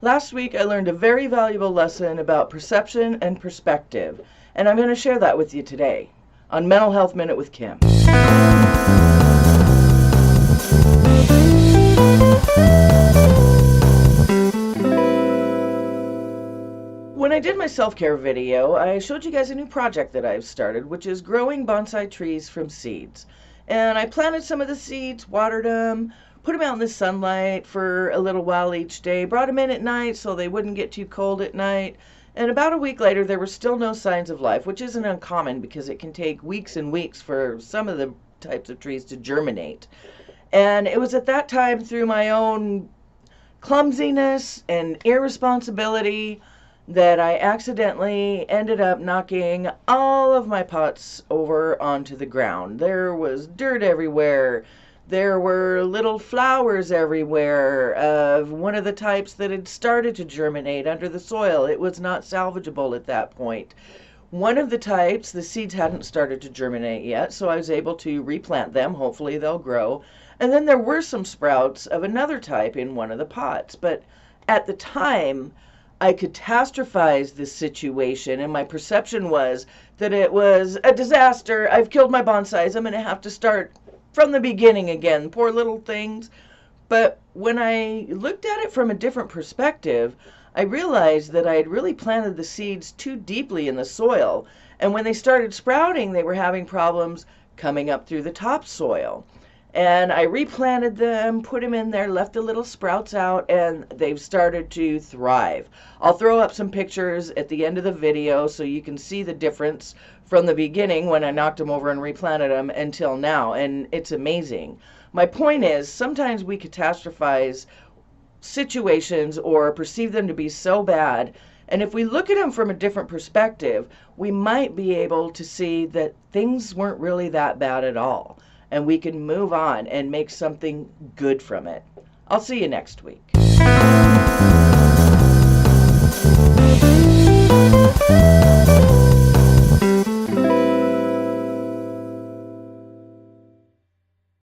Last week I learned a very valuable lesson about perception and perspective, and I'm going to share that with you today on Mental Health Minute with Kim. When I did my self-care video, I showed you guys a new project that I've started, which is growing bonsai trees from seeds. And I planted some of the seeds, watered them, put them out in the sunlight for a little while each day, brought them in at night so they wouldn't get too cold at night. And about a week later, there were still no signs of life, which isn't uncommon because it can take weeks and weeks for some of the types of trees to germinate. And it was at that time, through my own clumsiness and irresponsibility, that I accidentally ended up knocking all of my pots over onto the ground. There was dirt everywhere. There were little flowers everywhere of one of the types that had started to germinate under the soil. It was not salvageable at that point. One of the types, the seeds hadn't started to germinate yet, so I was able to replant them. Hopefully they'll grow. And then there were some sprouts of another type in one of the pots. But at the time, I catastrophized this situation, and my perception was that it was a disaster. I've killed my bonsais. I'm going to have to start from the beginning again. Poor little things. But when I looked at it from a different perspective, I realized that I had really planted the seeds too deeply in the soil. And when they started sprouting, they were having problems coming up through the topsoil. And I replanted them, put them in there, left the little sprouts out, and they've started to thrive. I'll throw up some pictures at the end of the video so you can see the difference from the beginning when I knocked them over and replanted them until now, and it's amazing. My point is, sometimes we catastrophize situations or perceive them to be so bad, and if we look at them from a different perspective, we might be able to see that things weren't really that bad at all. And we can move on and make something good from it. I'll see you next week.